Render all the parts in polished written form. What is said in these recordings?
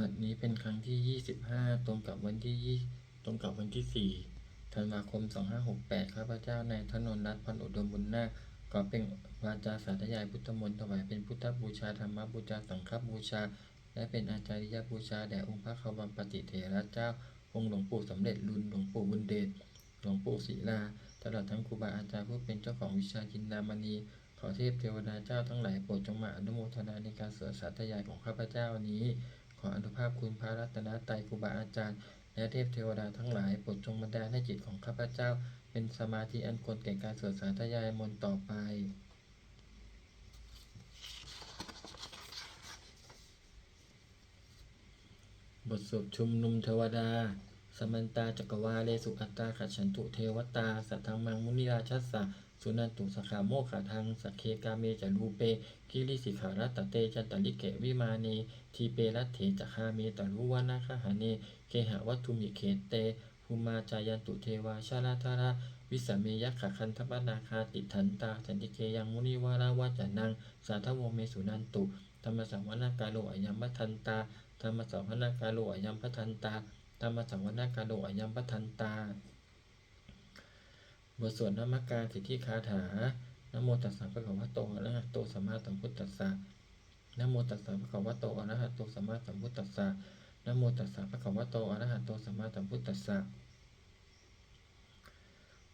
บัดนี้เป็นครั้งที่25ตรงกับวันที่4ธันวาคม2568ข้าพเจ้านายธนนท์รัตน์พันธุ์อุดมบุญนาคขอเป็นวาจาสาธยายพุทธมนต์ถวายเป็นพุทธบูชาธรรมบูชาสังฆบูชาและเป็นอาจาริยบูชาแด่องค์พระขวัมปติเถระเจ้าองค์หลวงปู่สำเร็จรุ่นหลวงปู่บุญเดชหลวงปู่ศิลาตลอดทั้งครูบาอาจารย์ผู้เป็นเจ้าของวิชาจินดามณีขอเทพเทวดาเจ้าทั้งหลายโปรดจงมาอนุโมทนาในการสวดสาธยายของข้าพเจ้านี้ขออนุภาพคุณพระรัตนตรัยครูบาอาจารย์และเทพเทวดาทั้งหลายโปรดจงบันดาลให้จิตของข้าพเจ้าเป็นสมาธิอันควรแก่การสวดสาธยายมนต์ต่อไปบทสวดชุมนุมเทวดาสมันตาจักรวาเลสุอัตตาขัจฉันตุเทวตาสัทธังมังมุนิราชัสสะสุนันตุสขาโมขาทังสักเคกาเมจรูเปกิริสิขารัตเตจันตลิเกวิมาเนทีเปรัตเถจคาเมตรุวานาคหาเนเคหะวัตถุมิเขเตภูมาจายันตุเทวาชาลาธาราวิสเมยัคขคันทปนาคาติทันตาสันติเกยังมุนิวาราวาจานังสาทวเมสุนันตุธรรมสังวนากาโลอยัมมัทันตาธรรมสังวนากาโลอยัมพัทันตาธรรมสังวนากาโลอยัมพัทันตาบทสวดนมัสการสิทธิคาถานะโมตัสสะภะคะวะโตอะระหะโตสัมมาสัมพุทธัสสะนะโมตัสสะภะคะวะโตอะระหะโตสัมมาสัมพุทธัสสะนะโมตัสสะภะคะวะโตอะระหะโตสัมมาสัมพุทธัสสะ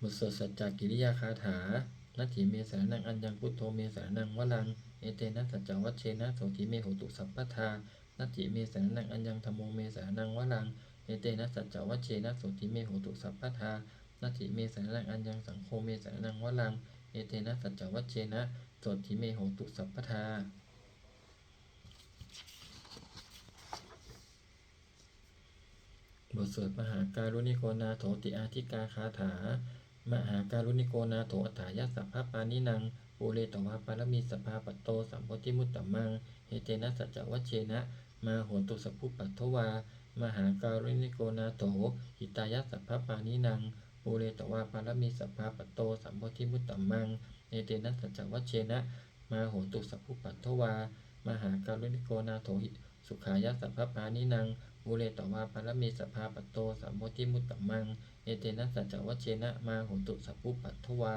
บทสวดสัจจกิริยาคาถานัตถิเมสรณังอัญญังพุทโธเมสรณังวรังเอเตนะสัจจวัชเชนะโสติเมโหตุสัพพทานัตถิเมสรณังอัญญังธัมโมเมสรณังวรังเอเตนะสัจจวัชเชนะโสติเมโหตุสัพพทานัตถิเมสรณังอัญญังสังโฆเมสรณังวรังเอเตนะสัจจวัชเชนะโสติเมโหตุสัพพทาบทสวดมหาการุณิโกนาโถติอาธิกาคาถามหาการุณิโกนาโถอัฏฐายะสัพพปานินังปูเรตวาปารมีสภาปัตโตสัมโพธิมุตตมังเฮเตนะสัจจวัชเชนะมาโหตุสัพพุปัตถวามหาการุณิโกนาโถหิตายะสัพพปานินังปูเรตวาปารมีสภาปัตโตสัมโพธิมุตตมังเฮเตนะสัจจวัชเชนะมาโหตุสัพพุปัตถวามหาการุณิโกนาโถสุขายะสัพพปานินังปูเรตวาปารมีสภาปัตโตสัมโพธิมุตตมังเอเตนะสัจจวัชเชนะมาโหตุสัพพุปัตถวา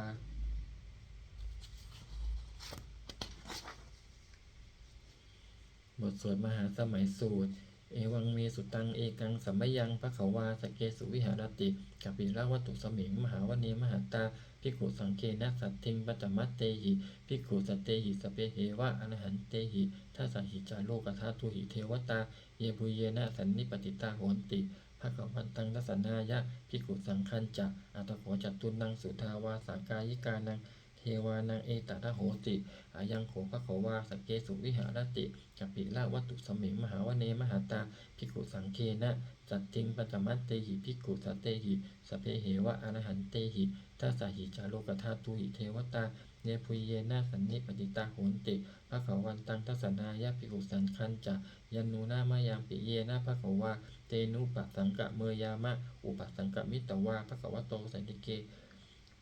บทสวดมหาสมัยสูตรเอวังเมสุตังเอกังสัมมยังภคววาสเกสุวิหารติกัปปิราวัตุสมิงมหาวเนมหาตาภิกขุสังเกนะสัตถิงปัจจมัตเตหิภิกขุสัตเตหิสเปเหวะอรหันเตหิทัสสหิจาโลกธาตุหิเทวตาเยบุเยนะสันนิปติตาโหนติภควันตังทัสสนายะภิกขุสังคัญจะอัตโขจัตตุนังสุทาวาสากายิกานังเทวานังเอตตะโหติอายังโขภควาสเกสุวิหารติกัปปิละวัตถุสมิงมหาวเนมหาตาภิกขุสังเคนะสัตถิงปัจจมัตเตหิภิกขุสัตเตหิสเพเหวะอรหันเตหิทัสสหิจาโลกธาตุหิเทวตาเนพุยเยนะสันนิปติตาโหนติภควันตังทัสสนายะภิกขุสังคัญจะยันนูนามายามปิเยนะภควาเตนุปสังกะเมยามะอุปสังกะมิตวาภควโตสันติเก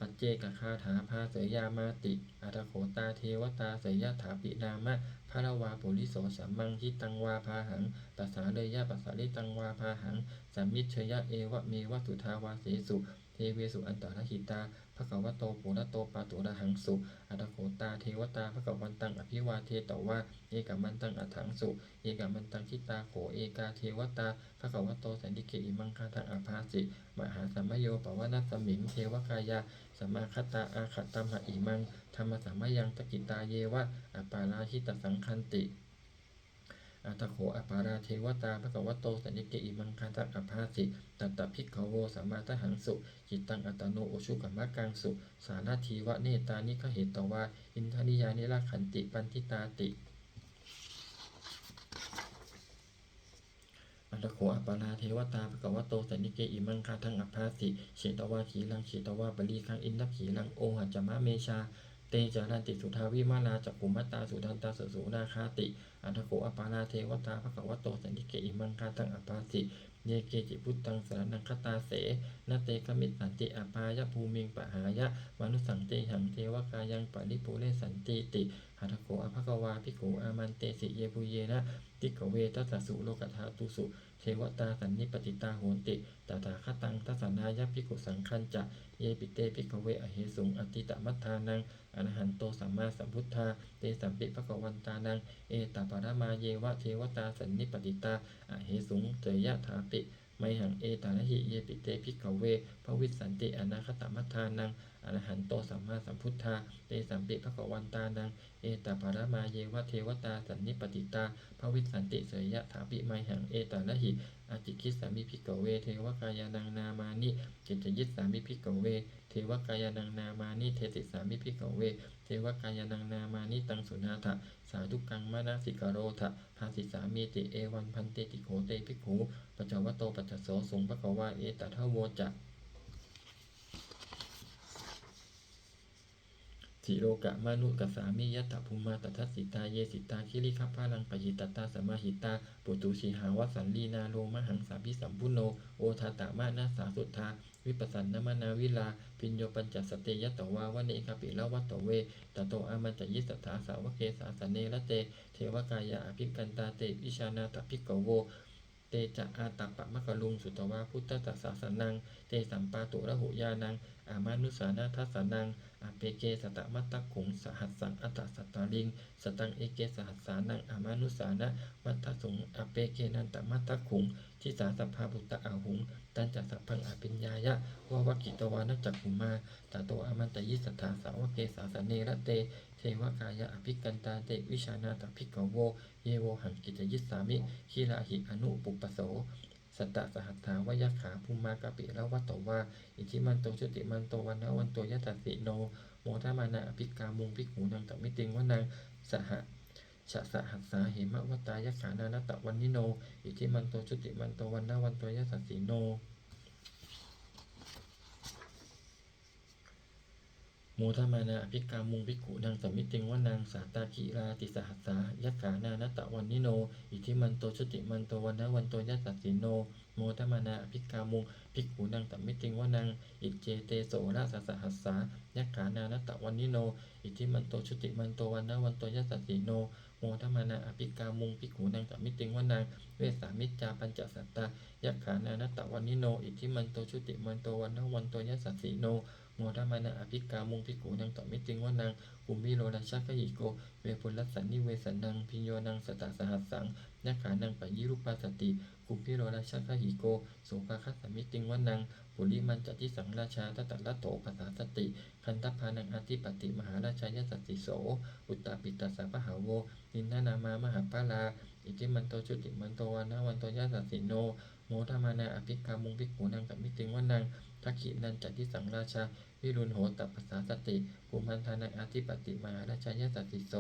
ปัจเจกคาถาภาเสยามาติอัตโขตาเทวตาเสยถาปินามะภารวาปุริโสสัมมังคิตังวาพาหังปัสสาเลยะปัสสาลิตังวาพาหังสัมมิชยะเอวะเมวะสุทาวาเสสุเทเวสุอันตรหิตาภควโตปุระโตปาตุระหังสุอัตโขตาเทวตาภควันตังอภิวาเทตวาเอกมันตังอัฏฐังสุเอกมันตังคิตาโขเอกาเทวตาภควโตสันติเกอิมังคาทังอภาสิมหาสัมมโยปวนาสมิงเทวกายาสัมมาคตาอาคตัมหะอิมังธรรมสัมมยังตกิตาเยวะอปาราหิตสังคันติอัตโขอปาราเทวตาภควโตสันนิเกอิมังคันตังอภาสิตัตตภิกขโวสัมมาทหังสุจิตตังอัตโนโอชุกัมมะกังสุสานาทีวะเนตานิขเหตวาอินทนิยานิราขันติปันทิตาติอัตโขอปาราเทวตาภควโตสันนิเกอิมังคาทังอภาสิเฉตวาขีลังเฉตวาปรีคังอินทขีลังโอหัจจมะเมชาเตจารันติสุทาวิมาลาจักขุมัตตาสุทันตาสสุนาคาติอัตโขอปาราเทวตาภควโตสันนิเกอิมังคาทังอภาสิเยเกจิพุตตังสรณังคตาเสนเตกมิตสันติอปายะภูมิงปะหายะมนุสังเตหังเทวกายังปริปุเรสันติติ หัตถโกอภควาภิกขุอามันเตสิเยปุเยนะติกเวทัสสสุโลกธาตุสุเทวตาสันนิปติตาโหนติตถาคตังทัสสนายะภิกขุสังคัญจะเยปิเตภิกขเวอเหสุงอติตมัฏฐานังอรหันโตสัมมาสัมพุทธาเตสัมปิภควันตานังเอตปารมาเยวะเทวตาสันนิปติตาอเหสุงเตยะถาปิไมหังเอตานะหิเยปิเตภิกขเวภวิสสันติอนาคตมัฏฐานังอรหันโตสัมมาสัมพุทธาเตสัมปิภควันตานังเอตปารมาเยวะเทวตาสันนิปติตาภวิสสันติเสยยะถาปิไมหังเอตานะหิอาจิคิสามิภิกขเวเทวกายานังนามานิกิจยิสสามิภิกขเวเทวกายานังนามานิเทติสามิภิกขเวเทวกายานังนามานิตังสุนาถะสาธุกังมานาสิกโรทะภาสิสามีติเอวันพันเตติโขเตภิกขุปัจจวัตโตปัจจโสสงภควาเอตถะโวจะสิโลกะมานุกัสสามิยัตถภูมาตัทสิตาเยสิตาคิริคัพพาลังปยิตตาสมาหิตาปุตุสีหาวัสันลีนาโลมหังสาภิสัมพุโนโอทาตามานาสาสุทธาวิปัสสันนมนาวิลาปิญโยปัญจสเตยตวาวเนกปิละวัตตเวตโตอามันจยิสถาสาวเกสาสเนละเตเทวกายาอภิกันตาเตวิชานาตภิกขโวเตจะอาตัปปะมะกะลุงสุตวาพุทธตัสสะสนังเตสัมปาตุระหุยานังอามานุสานาทัสสนังอาเปเกสตะมัตตะขุงสหัสสังอัตตสัตตาลิงสตังเอเกสหัสสานังอามานุสานะมัตตสุงอาเปเกนันตมัตตะขุงทิสาสัพพาบุตตะอาหุงตันจัสสัพพังอาปิญญายะวะวะกิตวานะจักขุมาตโตอามันตยิสถาสาวเกสาสเนระเตเทวกายะอภิกันตาเตวิชานาตภิกขโวเยโวหังกิจยิสสามิขีราหิอนุปุปปโสสัตตะสหัตถาวายขาภูมากะปิละวัตโตวาอิทิมันโตชุติมันโตวันนะวันโตยะตัสสิโนโมทามานะอภิกามุงภิกขุนังตมิติงวนังสหชะสหัสสาเหมะวตายะขานานตะวันนิโนอิทิมันโตชุติมันโตวันนะวันโตยะตัสสิโนโมทมานาอภิกามุงภิกขุนางสมิติงว่านางสาตาคีราติสหัสสายักขานานตะวันนิโนอิทิมันโตชุติมันโตวันนะวันโตยัสสสิโนโมทมานาอภิกามุงภิกขุนางสมิติงว่านางอิเจเตโสราสสหัสสายักขานานตะวันนิโนอิทิมันโตชุติมันโตวันนะวันโตยัสสสิโนโมทมานาอภิกามุงภิกขุนางสมิติงว่านางเวสามิจจาปัญจสัตตายักขานานตะวันนิโนอิทิมันโตชุติมันโตวันนะวันโตยัสสสิโนโมทมานะอภิกามุงภิกขุนังต่อมิติงว่านางกุมมิโรราชกหิโกเวปุลสันนิเวสันนังพิโยนังสตสหัสสังยักขานังปยิรุปาสติกุมมิโรราชกหิโกโสภาคัสสมิติงว่านางปุริมันจัติสังราชาตตะละโตภาษาสติคันตพานังอธิปติมหาราชายสัสสิโสอุตตปิตัสสะปะหาโวนินนานามามหาปาลาอิทิมันโตชุติมันโตวันนะวันโตยัสสสิโนโมทมานะอภิกามุงภิกขุนังต่อมิติงว่านางทักขินันจัติสังราชาวิรุณโหตปัสสาสติภูมันทานังอธิปติมหาราชายสัสสิโส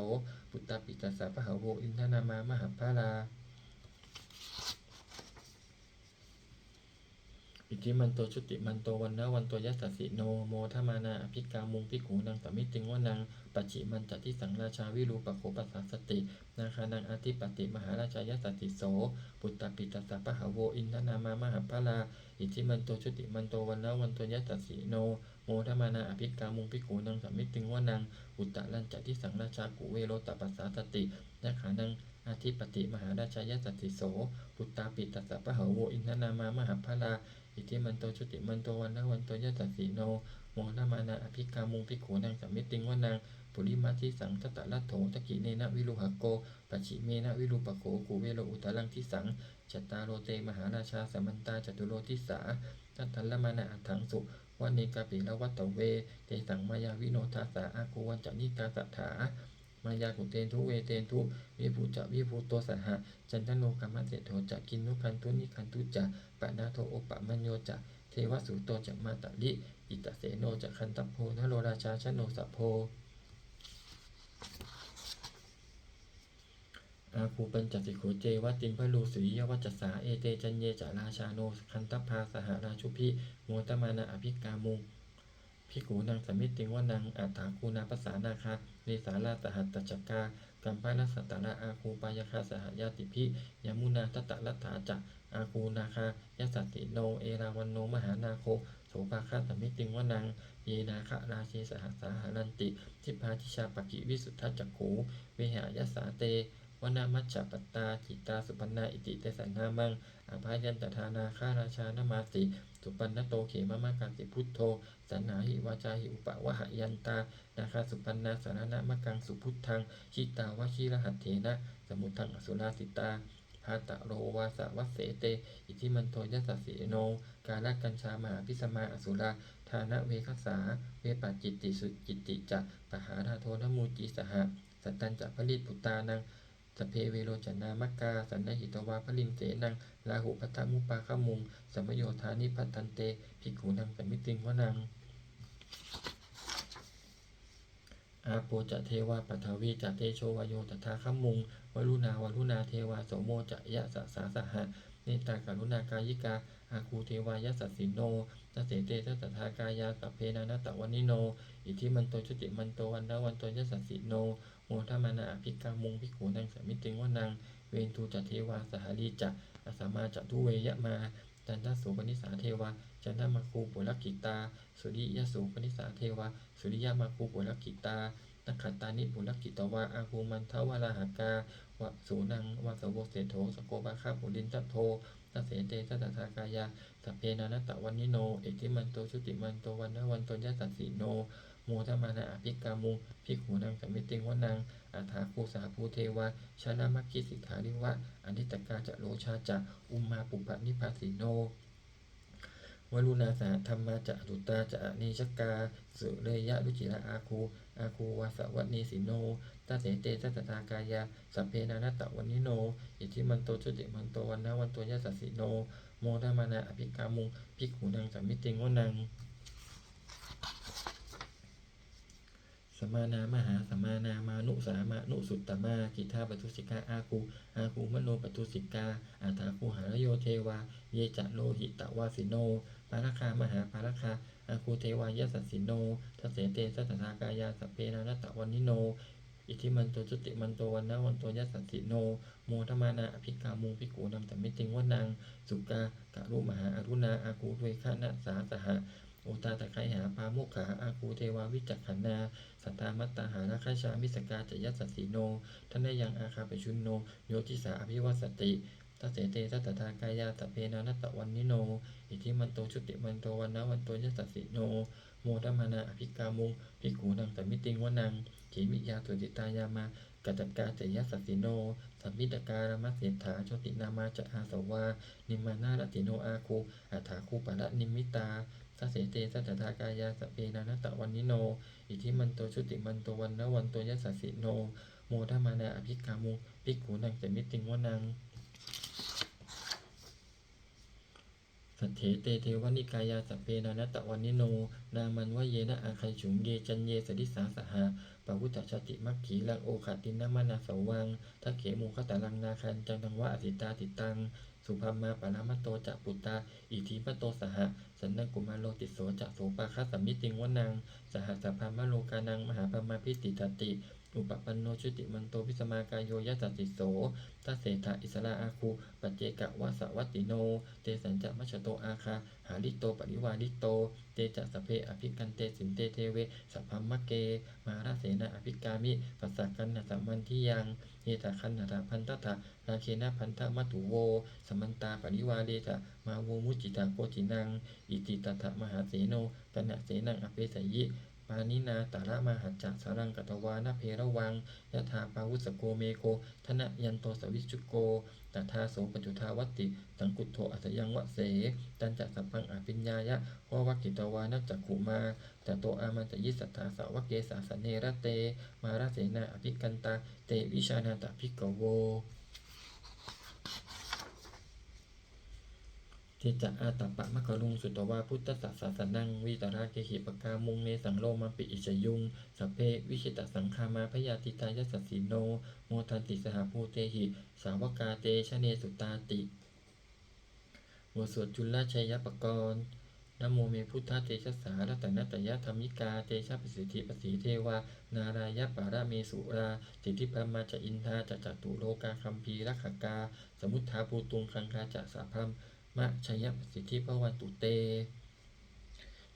ปุตตปิตัสสะปะหาโวอินทนามามหาภาลาอิทิมันโตชุติมันโตวันนะวันโตยัสสสิโนโมทมานาอภิกามุงภิกขุนังสมิติงว่านางปัจฉิมันจัติสังราชาวิรูปโขปัสสาสตินาคานังอธิปติมหาราชายสัสสิโสปุตตปิตัสสะปะหาโวอินทนามามหาภาลาอิทิมันโตชุติมันโตวันนะวันโตยัสสสิโนโมทมานาอภิกามุงภิกขุนังสมิติงว่านางอุตตะลันจัติสังราชากุเวโรตปัสสาสตินาคานังอธิปติมหาราชายสัสสิโสปุตตปิตัสสะปะหาโวอินทนามามหาภาลาอิทิมันโตชุติมันโตวันนะวันโตยัสสสิโนโมทมานาอภิกามุงภิกขุนังสมิติงว่านางปุริมาทิสังตตะละโถตะกิเนนะวิรุหโกปัจฉิเมนะวิรูปโขกุเวโรอุตลังทิสังจัตตาโรเตมหาราชาสมันตาจตุโรทิสาตัทธัลละมานะอัฏฐังสุวันเนกาปิละวัตตเวเตสังมายาวิโนทัสสะอากูวันจนิกาสัทธามายากุเตนทุเวเตนทุวิภูจะวิภูโตสหะจันทโนกรรมเสโทจะกินนุคันทุนิคันทุจะปะนาโทโอปะมัญโยจะเทวสุโตจะมาตะลิอิตเสโนจะคันตโพนโรราชาชโนสัพโพอาคูปัญจสิกขุเจวัตินพลูสุริยวัจสาเอเตจันเยจะราชาโนคันตพาสหราชุพิโมตมานาอภิกามุงภิกขุนางสมิติงว่านางอัฏฐาคูนาภาษานาคาเนสาราสหัตตจักกากัมปะละสัตตระอาคูปายคาสหยาติพิยมุนาตตะลัตถาจักอาคูนาคายสัสสิโนเอราวันโนมหานาโค โสภาคสมิติงวนังเยนาคะราเชสหัสสาหารันติทิพาทิชาปกิวิสุทธัจจโขเวหายสาเตวนามัจฉปัตตาจิตาสุปันนาอิติเตสันนามังอาภายันตทานาคาราชานามาติสุปันนโตเขมมะกังติพุทโธสันนาหิวาจาหิอุปะวะหยันตานาคาสุปันนาสารณะมะกังสุพุทธังชิตาวชิรหัตเถนะสมุทังอสุราสิตาภาตะโรวาสวัสเสเตอิทิมันโตยัสสสิโนกาลกัญชามหาพิสมาอสุราทานะเวคัสสาเวปัจจิตติสุจิตติจะปหาราโทนมูจิสหะสัตตัญจะผลิตปุตตานังสเพเวโรจนามักกาสันนหิตวาพลิงเสนังลาหุพัทธมุปาขมุงสัมโยธานิพัตันเตภิกขุนังสมิติงวนังอาโปจะเทวาปัทวีจะเตโชวโยตถาคัมมุงวรุณเทวาโสโมจะยะสะสาสหะเนตากรุณากายิกาอาคูเทวายะสัสสิโนตัสเสเตทัสสทากายาสัพเพนานัตตวนิโนอิทิมันโตชุติมันโตวันนะวันโตยะสัสสิโนโมทมานาอภิกามุงภิกขุนังสมิติงวนังเวนทูจะเทวาสหลีจะอสมาจะทุเวยะมาจันทสุปนิสาเทวาจันทมาคูปุรกิตาสุริยสุปนิสาเทวาสุริยมาคูปุรกิตานักขัตตานิปุรกิตวาอาคูมันทวราหากาวะสูนังวะสโวเสโถสโกบาคาปุรินทโทตัสเสเตทัสสทากายาสัพเพนานัตตวันิโนเอติมันโตชุติมันโตวันนะวันโตยะสัสสิโนโมทมานาอภิกามุภิกขุนังสมิติงวนังอัฏฐาคูสาภูเทวาชนะมัคคิสิกขาริวะอนิตตกาจะโลชาจะอุมมาปุปะนิพาสิโนวรุณาสาธรรมาจะตุตาจะอเนชกาสุเรยะรุจิระอาคูวาสวัตเนสิโนตัสเสเตทัสสทากายาสัพเพนานัตตวันิโนอิทิมันโตชุติมันโตวันนะวันโตยะสัสสิโนโมทมานาอภิกามุงภิกขุนังสัมมิติงวนังสมานา มหาสมานามานุสามานุสุตตมากิทาปทุสิกาอาคูมโนปทุสิกาอาถาคูหารโยเทวาเยจะโลหิตวาสิโนปาราคามหาปาราคาอาคูเทวายสัสสิโนทัสเสเตสัตถากายาสัพเพนานัตตวันนิโนอิทิมันโตจุติมันโตวันนะวันโตยัสสัสสิโนโมทมานาอภิกามุงภิกขุนังสัมมิติงวนังสุกากะรุมหาอรุณาอาคูเวคะนะสาสหะโอตาตะไคหาปาโมกขาอาคูเทวาวิจักขันนาสัตตามัตตาหาราคาชามิสกาจยัสสสีโนท่านได้ยังอาคาปชุนโนโยติสาอภิวัสติตัสเสเตทัตถากายาสัพเพนานัตตวันนิโนอิทิมันโตชุติมันโตวันนะวันโตยัสสสีโนโมทมานาอภิกามุงภิกขุนังสัมมิติงวนังขีมิยาตุติตายามากัจกาจยัสสสีโนสัมมิตการามเสถาโชตินามาจะอาสวานิมานาลติโนอาคูอัฏฐาคูปะละนิมิตาทัสเสเตทัตถากายาสัพเพนานัตตวันนิโนอิทิมันโตชุติมันโตวันนะวันโตยัสสสิโนโมทมานาอภิกามุภิกขุนังสัมมิติงวนังสัทเถเตเทวนิกายาสัพเพนานัตตวันนิโนนามันวะเยนะอาคัยฉุงเยจันเยสดิสาสหาปะวุตชติมัคขีลังโอขาตินนามานาสวังทักเขมูคตาลังนาคันจังทังวะอสิตาติตังสุภัมมาปารามโตจะปุตตาอิทิปโตสหะสันนังกุมารโลติโสจะโสปาคัสสัมมิติงวนังสหสัพพามโลกานังมหาปมาพิติตติอุปปันโนชุติมันโตพิสมากายโยยัสสิโสทัสเสถะอิสระอาคูปัจเจกะวะสวัตติโนเตสัญจะมัชโตอาคาหาลิโตปริวาลิโตเตจะสเพอภิกันเตสินเตเทเวสัพพัมมะเกมาราเสนาอภิกามิปัสสะกันนะสัมมันทิยังเยตะคันนะพันตถะราเคนะพันธมัตุโวสมันตาปริวาเดตะมาโวมุจิตาโกจินังอิติตถะมหาเสโนปนะเสนังอเปสยิปานินาตาระมหัจจะสารังกัตวานะเพระวังยะถาปาวุสโกเมโกธนะยันโตสวิชุโกตถาโสปัจจุทาวัตติตังกุโทอัสยังวะเสตันจะสัพพังอภิญญายะวะวะกิตวานะจักขุมาจะโตอามันจะยิสัทธาสาวะเกสาสเนระเตมาราเสนาอภิกันตาเตวิชานาตภิกขโวเทจะอาตัปปะมะกะลุงสุตวาพุทธสัสสะสนังวิตาราเกหิปกามุงเนสังโลมาปิอิชยุงสัพเพวิชิตสังคามาพยาติตายสัสสิโนโมทันติสหภูเตหิสาวกาเตชะเนสุตาติบทสวดจุลชัยปกรณ์นะโมเมพุทธเตชะสารัตนตยธรรมิกาเตชะปสิทธิปสีเทวานารายะปาระเมสุราสิทธิปมาจะอินทาจะจัตุโลกาคัมภีรักขกาสมุทธาภูตุงคังคาจะสาพัมมะชัยปสิทธิภวันตุเต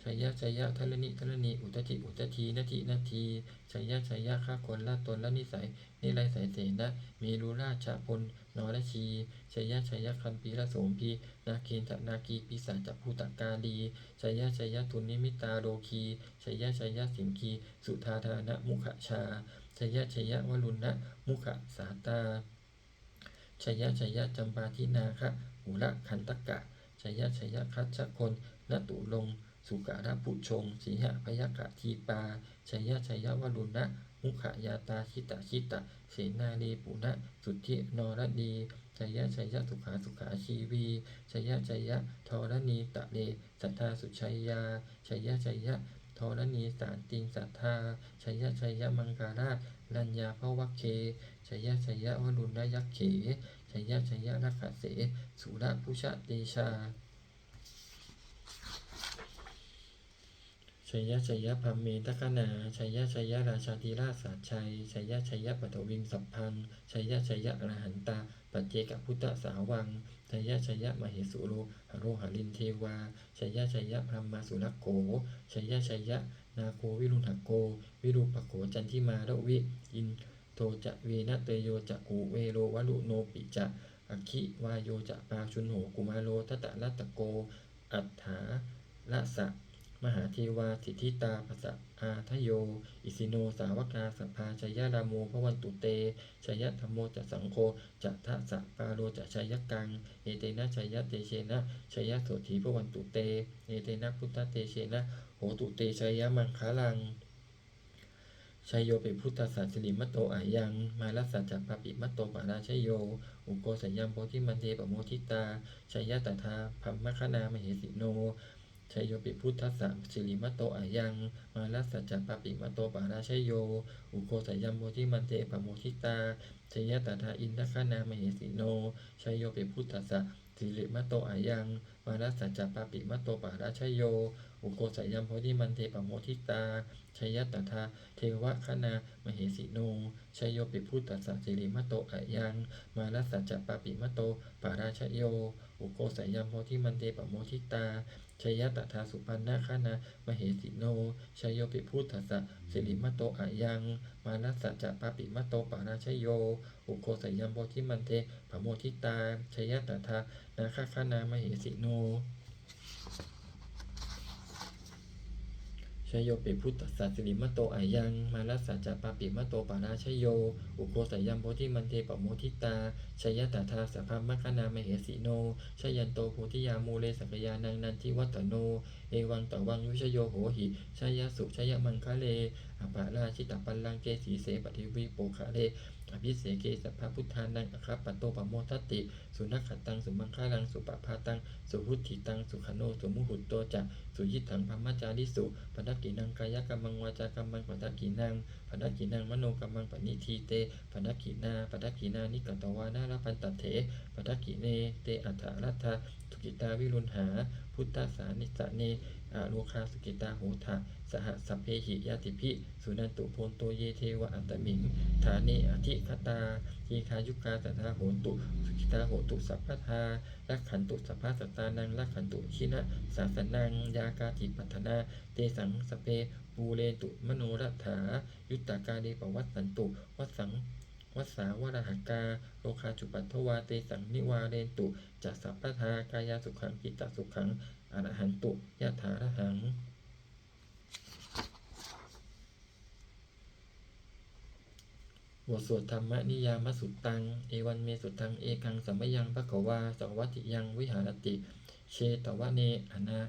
ชัยยะชัยยะทะละนิทะละนิอุตติอุตทีนาทีนาทีชัยยะชัยยะฆ่าคนละตนละนิสัยนิไรสายเสนะมีรูราชพลนรชีชัยยะชัยยะคัมภีระโสมพีนาเคนทนาคีปีศาจภูตกาลีชัยยะชัยยะทุนนิมิตาโลคีชัยยะชัยยะสิงคีสุธาธานะมุขชาชัยยะชัยยะวรุณนะมุขสาตาชัยยะชัยยะจำปาทินาคะหุระคันตกะชัยยะชัยยะคัจฉคนนตุลงสุการะผุชงสีหะพยกะทีปาชัยยะชัยยะวรุณนะมุขยาตาชิตะชิตะเสนาลีปุณะสุทธินรดีชัยยะชัยยะสุขาสุขาชีวีชัยยะชัยยะธรณีตะเลสัทธาสุชัยยาชัยยะชัยยะธรณีสารติงสัทธาชัยยะชัยยะมังการาชรัญญาภวเคชัยยะชัยยะวรุณยักเขชัยยะชัยยะรักขเสสุรพุชเตชาชัยยะชัยยะพัมเมตคนาชัยยะชัยยะราชาธิราชสาชัยชัยยะชัยยะปฐวิงสัพพังชัยยะชัยยะอรหันตาปัจเจกพุทธสาวังชัยยะชัยยะมเหสุโรหโรหรินเทวาชัยยะชัยยะพรหมาสุรโขชัยยะชัยยะนาโควิรุณหโกวิรูปโขจันทิมาระวิอินโทจะเวนะเตโยจะกูเวโรวลุโนปิจะอคิวายโยจะปาชุนโหกุมาโลทตะรัตโกอัฏฐาละสะมหาเทวาสิทธิตาภสะอาทโยอิสิโนสาวกาสัพพาชัยยะรามโมพวันตุเตชัยยะธรรมโมจะสังโฆจะทะสะปาโลจะชัยยะกังเอเตนะชัยยะเตเชนะชัยยะโสถีพวันตุเตเอเตนะพุทธเตเชนะโหตุเตชัยยะมังคลังชัยโยปิพุทธสัสสิริมัตโตอายังมาลัสสัจจปปิมัตโตปาราชัยโยอุโกสัยยัมโพธิมันเทปโมทิตาชัยยะตถาพัมมคณามเหสิโนชัยโยปิพุทธสัสสิริมัตโตอายังมาลัสสัจจปปิมัตโตปาราชัยโยอุโกสัยยัมโพธิมันเทปโมทิตาชัยยะตถาอินทคณามเหสิโนชัยโยปิพุทธสัสสิริมัตโตอายังมาลัสสัจจปปิมัตโตปาราชัยโยอุโกสัยยัมโพธิมันเทปโมทิตาชัยยะตถาเทวคณามเหสิโนชัยโยปิพุทธสัสสิริมัตโตอายังมาลัสสัจจปปิมัตโตปาราชโยอุโกสัยยัมโพธิมันเตปโมทิตาชัยยะตถาสุปันนาคณามเหสิโนชัยโยปิพุทธสัสสิริมัตโตอายังมาลัสสัจจปปิมัตโตปาราชโยอุโกสัยยัมโพธิมันเตปโมทิตาชัยยะตถานาคคณามเหสิโนชัยโยปิพุทธสัสสิริมัตโตอายังมาลัสสัจจปปิมัตโตปาราชโยอุโกสัยยัมโพธิมันเทปโมทิตาชัยยะตถาสัพพมคณามเหสิโนชัยยันโตโพธิยามูเลสักยานังนันทิวัตโนเอวังตวังยุชโยโหหิชัยยะสุชัยมังคะเลอปาราชิตปัลลังเกสีเสปฏิวิโปคะเลอภิเสเกสัพพพุทธานังอคัปปโตปโมทัตติสุนัขตังสุมังคลังสุปภาตังสุหุติตังสุขโนสุมุหุตโตจักสุยิตังพมจาริสุปนักกินังกายกรรมังวาจากรรมังปนักกินังปนักกินังมโนกรรมังปณิทีเตปนักกินานิกตวานาลปันตเถปนักกิเนเตอัฏฐรัตถะสุกิตาวิรุณหาพุทธสานิสเนอาโลคาสุกิตาโหทะสหสัพเพหิยาติภิสุนันตุโพนโตเยเทวะอัตตมิงฐาเนอธิคตาทีคายุกาสัทธาโหตุสุขิตาโหตุสัพพทาลักขันตุสัพพสัตตานังลักขันตุชินะสาสนังยากาติปัฏนาเตสังสเปปูเรตุมโนรัฐายุตตากาเดปวัตสันตุวัสสาวรหักาโลคาจุปัตถวาเตสังนิวาเรนตุจัสสัพพทากายาสุขังกิตตสุขังอรหันตุยะถาระหังบทสวดธรรมนิยามสุตตังเอวันเมสุตังเอกังสัมมยังภควาสังวัติยังวิหารติเชตวะเนอนา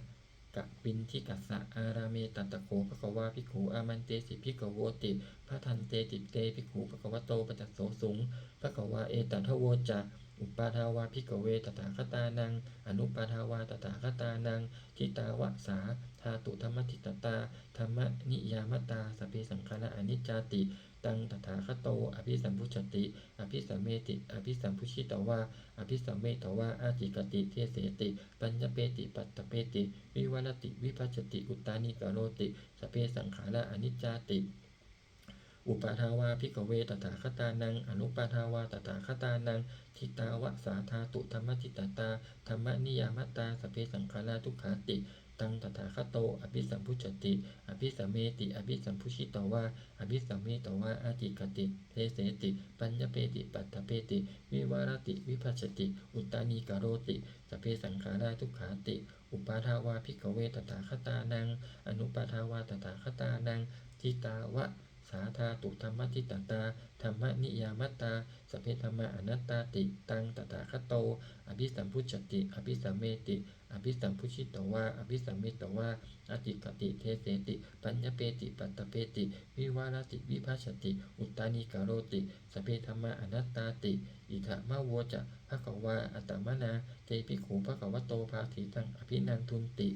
กะปินทิกัสสะอาราเมตัตตะโขภควาภิกขุอามันเตสิภิกขโวติพระทันเตติเตภิกขุภควโตปัจจโสสุงภควาเอตัทโวจะอุปาทาวาภิกขเวตถาคตานังอนุปาทาวาตถาคตานังทิตาวะสาธาตุธรรมทิตตาธรรมนิยามตาสเพสังขารอนิจจาติตังตถาคโตอภิสัมพุชติอภิสัมเมติอภิสัมพุชิตวาอภิสัมเมตวาอาจิกติเทเสติปัญญเปติปัตตเปติวิวัลติวิภัชติอุตตานิกโรติสเพสังขาราอนิจจาติอุปาทาวาภิกขเวตถาคตานังอนุปาทาวาตถาคตานังทิตาวะสาธาตุธรรมทิตตาธรรมนิยามตาสเพสังขาราทุกขาติ ตังตถาคโตอภิสัมพุชติอภิสัมเมติอภิสัมพุชิตวาอภิสัมเมตวาอาติกติเทเสติปัญญเปติปัตถเปติวิวารติวิภัชติอุตตานีกโรติสพเพสังขาราทุกขาติอุปาทาวาภิกขเวตถาคตานังอนุปาทาวาตถาคตานังทิตาวะสาธาตุธรรมทิตตาธรรมนิยามตาสัพเพธรรมะอนัตตาติตังตถาคโตอภิสัมพุชติอภิสัมเมติอภิสัมพุชิตวาอภิสัมเมตวาอติกติเทเสติปัญญเปติปัตตเปติวิวารติวิภัชติอุตตานิกโรติสัพเพธรรมะอนัตตาติอิทะมะโวจะภควาอัตตมนาเตปิขุภควโตภาสีตังอภินันทุนติ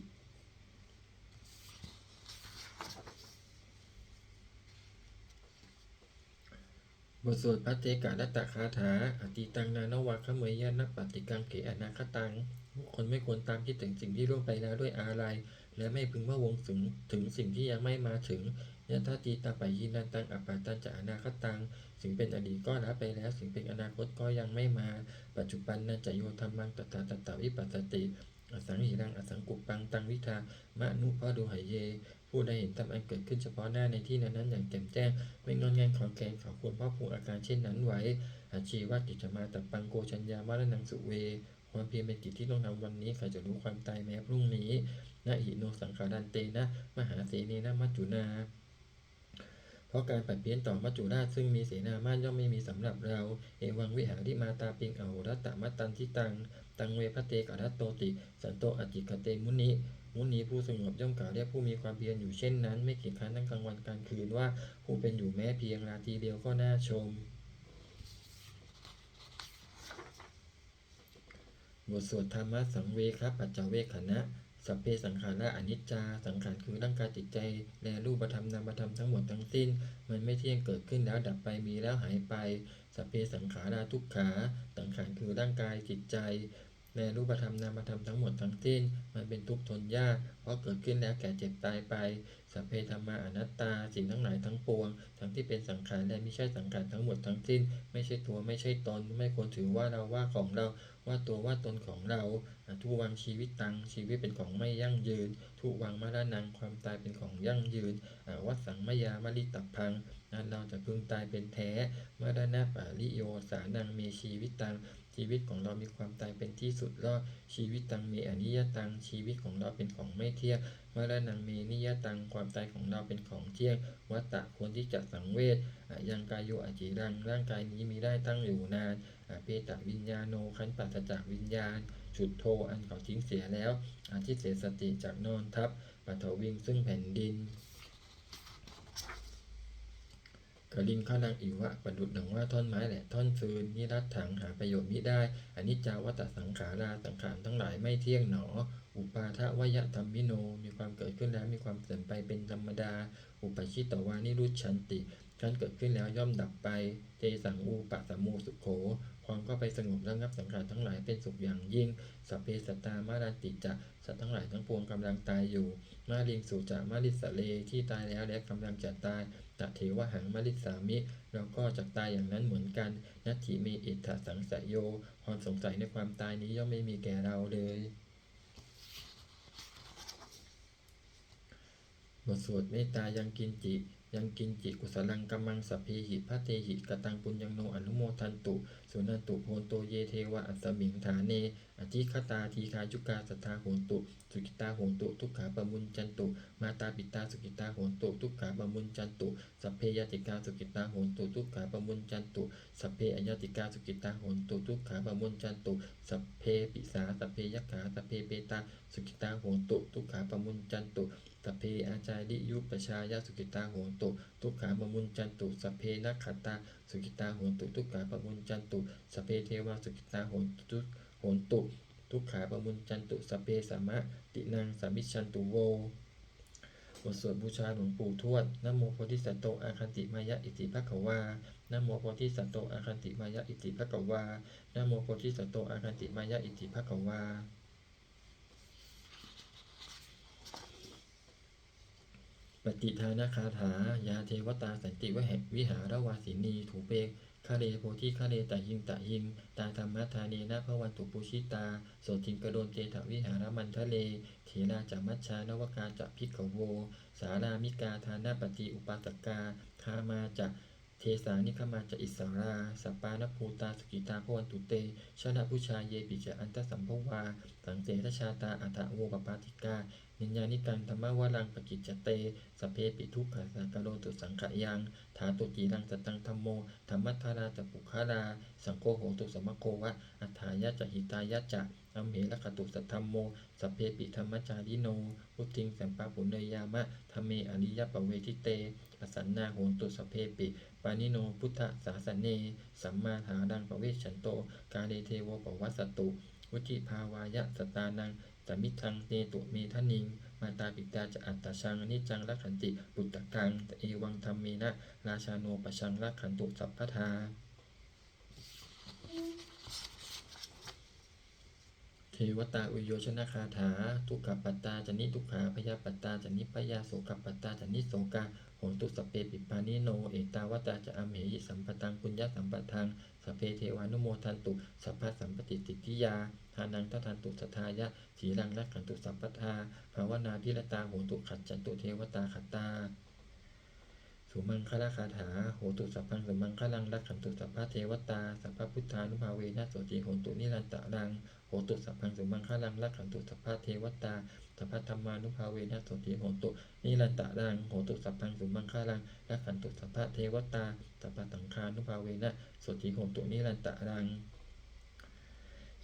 บทสวดพระเตกะรัตตคาถาอติตังนานวาขเมยยะนัปฏิกังเกอนาคตังบุคคลไม่ควรตามคิดถึงสิ่งที่ล่วงไปแล้วด้วยอาลัยและไม่พึงพะวงถึงสิ่งที่ยังไม่มาถึงยะทาตีตาปยินันตังอัปปาตันจะอนาคตังสิ่งเป็นอดีตก็ละไปแล้วสิ่งเป็นอนาคตก็ยังไม่มาปัจจุบันนันจะโยธรรมังตถาตถาวิปัสสติอสังหิรังอสังกุปังตังวิทามะนุภะดุหเยผู้ใดเห็นธรรมอันเกิดขึ้นเฉพาะหน้าในที่นั้นอย่างแจ่มแจ้งไม่งอนแงนของแกงเขาควรเพาะปลูกอาการเช่นนั้นไว้อาชีวะกิจมาตัปังโกชัญญามรณังสุเวความเพียรเป็นกิจที่ต้องทำวันนี้ใครจะรู้ความตายแม้พรุ่งนี้นะหิโนสังขารันเตนะมหาเสเนนะมัจจุนาเพราะการปัดเพี้ยนต่อมัจจุราชซึ่งมีเสนามาย่อมไม่มีสำหรับเราเอวังวิหาริมาตาปิงอโหรัตตมัตตันทิตังเวพเตกรัตโตติสันโตอจิกเตมุนีผู้สงบย่อมกล่าวเรียกผู้มีความเพียรอยู่เช่นนั้นไม่เกียจคร้านทั้งกลางวันกลางคืนว่าผู้เป็นอยู่แม้เพียงราตรีเดียวก็น่าชมบทสวดธรรมะสังเวคปัจจเวคขณะสัพเพสังขาราอนิจจาสังขารคือร่างกายจิตใจและรูปธรรมนามธรรมทั้งหมดทั้งสิ้นมันไม่เที่ยงเกิดขึ้นแล้วดับไปมีแล้วหายไปสัพเพสังขาราทุกขาสังขารคือร่างกายจิตใจและรูปธรรมนามธรรมทั้งหมดทั้งสิ้นมันเป็นทุกข์ทนยากเพราะเกิดขึ้นแล้วแก่เจ็บตายไปสัพเพธรรมาอนัตตาสิ่งทั้งหลายทั้งปวงทั้งที่เป็นสังขารและไม่ใช่สังขารทั้งหมดทั้งสิ้นไม่ใช่ตัวไม่ใช่ตนไม่ควรถือว่าเราว่าของเราว่าตัวว่าตนของเราทุวังชีวิตตังชีวิตเป็นของไม่ยั่งยืนทุวังมรณังความตายเป็นของยั่งยืนวัฏสังมยามริตับพังนั้นเราจะพึงตายเป็นแท้มรณะปาริโยสานังเมชีวิตตังชีวิตของเรามีความตายเป็นที่สุดรอดชีวิตตังเมอนิยตังชีวิตของเราเป็นของไม่เที่ยงมรณังเมนิยตังความตายของเราเป็นของเที่ยงวัตตะควรที่จะสังเวชยังกายโยอจิรังร่างกายนี้มีได้ตั้งอยู่นานเปตะวิญญาโนขันปัสจากวิญญาณฉุดโทอันเขาทิ้งเสียแล้วอาทิเสสติจากนอนทับปัทวิงซึ่งแผ่นดินกลิงข้าดังอิวะประดุจดังว่าท่อนไม้และท่อนฟืนนิรัตถังหาประโยชน์มิได้อนิจจาวัตสังขาราสังขารทั้งหลายไม่เที่ยงหนออุปาทวยธรรมมิโนมีความเกิดขึ้นแล้วมีความเสื่อมไปเป็นธรรมดาอุปชิตวานิรุชันติการเกิดขึ้นแล้วย่อมดับไปเตสังอูปะสมูสุโขความก็ไปสงบระงับสังขารทั้งหลายเป็นสุขอย่างยิ่งสัพเพสัตตามาราติจะสัตว์ทั้งหลายทั้งปวงกำลังตายอยู่มาลิงสุจะมาลิสเลที่ตายแล้วและกำลังจะตายตเทวหังมาลิสามิเราก็จะตายอย่างนั้นเหมือนกันนัตถิเมอิทธสังสยโยความสงสัยในความตายนี้ย่อมไม่มีแก่เราเลยบทสวดเมตตายังกินจิกุศลังกัมมังสัพเพหิพระเตหิกตังปุญญังโนอนุโมทันตุสุนันตุโพนโตเยเทวะอัสสมิงฐาเนอธิคตาทีคายุกาสัทธาโหนตุสุกิตาโหนตุทุกขาปมุญจันตุมาตาปิตาสุกิตาโหนตุทุกขาปมุญจันตุสัพเพยติกาสุกิตาโหนตุทุกขาปมุญจันตุสัพเพอญติกาสุกิตาโหนตุทุกขาปมุญจันตุสัพเพปิสาสัพเพยักขาสัพเพเปตาสุกิตาโหนตุทุกขาปมุญจันตุสัพเพอาจาริยุปชายาสุกิตาโหนตุทุกขาปมุญจันตุสัพเพนักขตาสุกิตาโหนตุทุกขาปมุญจันตุสัพเพเทวาสุกิตาโหนตุทุกขาปมุญจันตุสัพเพสัมมตินังสัมมิชันตุโวบทสวดบูชาหลวงปู่ทวดนะโมโพธิสัตโตอาคันติมายะอิติภควานะโมโพธิสัตโตอาคันติมายะอิติภควานะโมโพธิสัตโตอาคันติมายะอิติภควาปฏิทานคาถายาเทวตาสันติวิหารวาสินีถูเปก คะเลโพธิคะเลตะหิงตะหิงตาธรรมะทาเนนะภวันตุปุชิตาโสติงกโดนเตถะวิหารมันทะเลเถราจามัชชานวกาจะพิกขโวสารามิกาทานาปฏิอุปาสกาคามาจะเทสานิคมาจะอิสราสัปปานภูตาสกิตาภวันตุเตชนะพุชาเยปิจะอันตสัมภวาสังเสทชาตาอัฏฐโวปปาติกานิญญานิกังธรรมวรังปกิจจเตสเพปิทุกขสังกโรตุสังขยังถาตุจีรังสตังธรรมโมธรรมัทธาราจะปุคาราสังโฆโหตุสมโกวะอัฏฐายะจะหิตายะจะอัมเหระคตุสัทธัมโมสเพปิธรรมจาริโนพุทธิงสัมปาปุเนยามะธรรมเมอริยปเวทิเตอสันนาโหนตุสเพปิปานิโนพุทธสาสเนสัมมาหาดังปเวชฉันโตกาเลเทโวปวัสสตุวุจิภาวายะสตานังสมิทังเนตุเมทนิงมาตาปิตาจะอัตตชังนิจังรักขันติปุตตะกังเอวังธรรมเมนะราชาโนปชังรักขันตุสัพพทาเทวตาอุโยชนะคาถาทุกขปัตตาจนิทุกขาพยาปัตตาจนิพยาโสกปัตตาจนิโสกาโหตุสเปปิปานิโนเอตาวตาจะอเมหิสัมปตังปุญญสัมปทังสเพเทวานุโมทันตุสัพพสัมปติติทิยาทานังทัทันตุสทายะถีรังรักขันตุสัพพทาภาวนาพิรตาโหตุขัดจันตุเทวตาขัตตาสุมังคลคาถาโหตุสัพพังสุมังคลังรักขันตุสัพพะเทวตาสัพพพุทธานุภาเวนะโสติโหตุนิรันตะรังโหตุสัพพังสุมังคลังรักขันตุสัพพะเทวตาสัพพธรรมานุภาเวนะโสติโหตุนิรันตะรังโหตุสัพพังสุมังคลังรักขันตุสัพพะเทวตาสัพพสังฆานุภาเวนะโสติโหตุนิรันตะรัง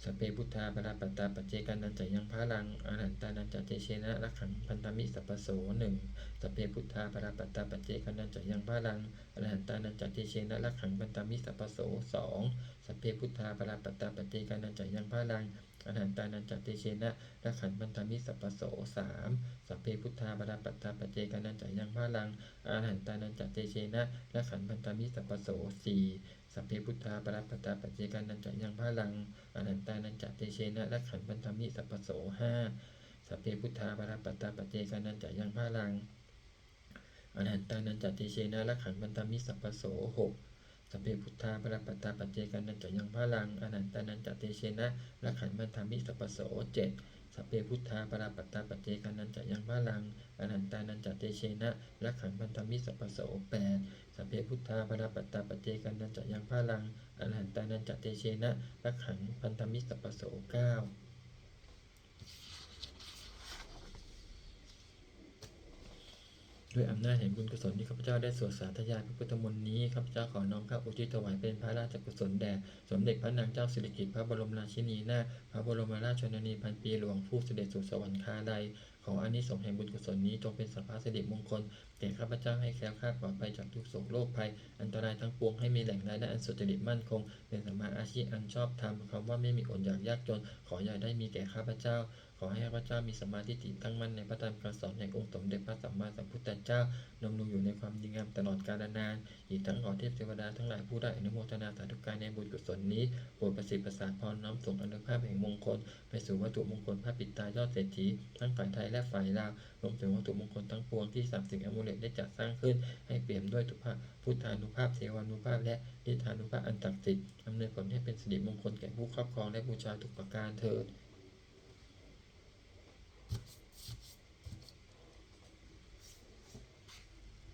สเปพุทธาปราปัตตาปัจเจกานันจะยังพระลังอรหันตานันจะเตเชนะรักขังพันธมิสัพพโสหนึ่งสเปพุทธาปราปัตตาปัจเจกานันจะยังพระลังอรหันตานันจะเตเชนะรักขังพันธมิสัพพโสสองสเปพุทธาปราปัตตาปัจเจกานันจะยังพระลังอรหันตานันจะเตเชนะรักขังพันธมิสัพพโสสามสเปพุทธาปราปัตตาปัจเจกานันจะยังพระลังอรหันตานันจะเตเชนะรักขังพันธมิสัพพโสสี่สัพเพพุทธาปราปัตตาปัจเจกานันจะยังพระลังอนันตานันจะเตเชนะรักขันพันธมิสัพพโสห้าสัพเพพุทธาปราปัตตาปัจเจกานันจะยังพระลังอนันตานันจะเตเชนะรักขันพันธมิสัพพโสหกสัพเพพุทธาปราปัตตาปัจเจกานันจะยังพระลังอนันตานันจะเตเชนะรักขันพันธมิสัพพโสเจ็ดสัพเพพุทธาปราปัตตาปัจเจกานันจะยังพระลังอนันตานันจะเตเชนะรักขันพันธมิสัพพโสแปดสัพเพพุทธาปราปัตตาปัจเจกานันจะยังพระลังอรหันตานันจะเตเชนะรักขังพันธมิสัพพโสเก้าด้วยอำนาจแห่งบุญกุศลที่ข้าพเจ้าได้สวดสาธยายพระพุทธมนต์นี้ข้าพเจ้าขอน้อมข้าอุทิศถวายเป็นพระราชกุศลแด่สมเด็จพระนางเจ้าสิริกิติ์พระบรมราชินีนาถพระบรมราชชนนีพันปีหลวงผู้เสด็จสู่สวรรคาลัยขออานิสงส์แห่งบุญกุศลนี้จงเป็นสัพพะสิริมงคลแก่ข้าพเจ้าให้แคล้วคลาดปลอดภัยจากทุกโศกโรคภัยอันตรายทั้งปวงให้มีแหล่งรายได้อันสุจริตมั่นคงเป็นสัมมาอาชีพอันชอบธรรมคำว่าไม่มีอดอยากยากจนขออย่าได้มีแก่ข้าพเจ้าขอให้ข้าพเจ้ามีสมาธิตั้งมั่นในพระธรรมคำสอนแห่งองค์สมเด็จพระสัมมาสัมพุทธเจ้าดำรงอยู่ในความดีงามตลอดกาลนานอีกทั้งขอเทพเทวดาทั้งหลายผู้ได้อนุโมทนาสาธุการในบุญกุศลนี้โปรดประสิทธิ์ประสาทพรน้อมส่งอนุภาพแห่งมงคลไปสู่วัตถุมงคลพระปิดตายอดเศรษฐีทั้งฝ่ายไทยและฝ่ายลาวรวมถึงวัตถุมงคลทั้งปวงที่สามสิ่งอมูเลตได้จัดสร้างขึ้นให้เปี่ยมด้วยพุทธานุภาพเทวานุภาพและฤทธานุภาพอันศักดิ์สิทธิ์อำนวยผลให้เป็นสิริมงคลแก่ผู้ครอบครองและบูชาทุกประการเถิด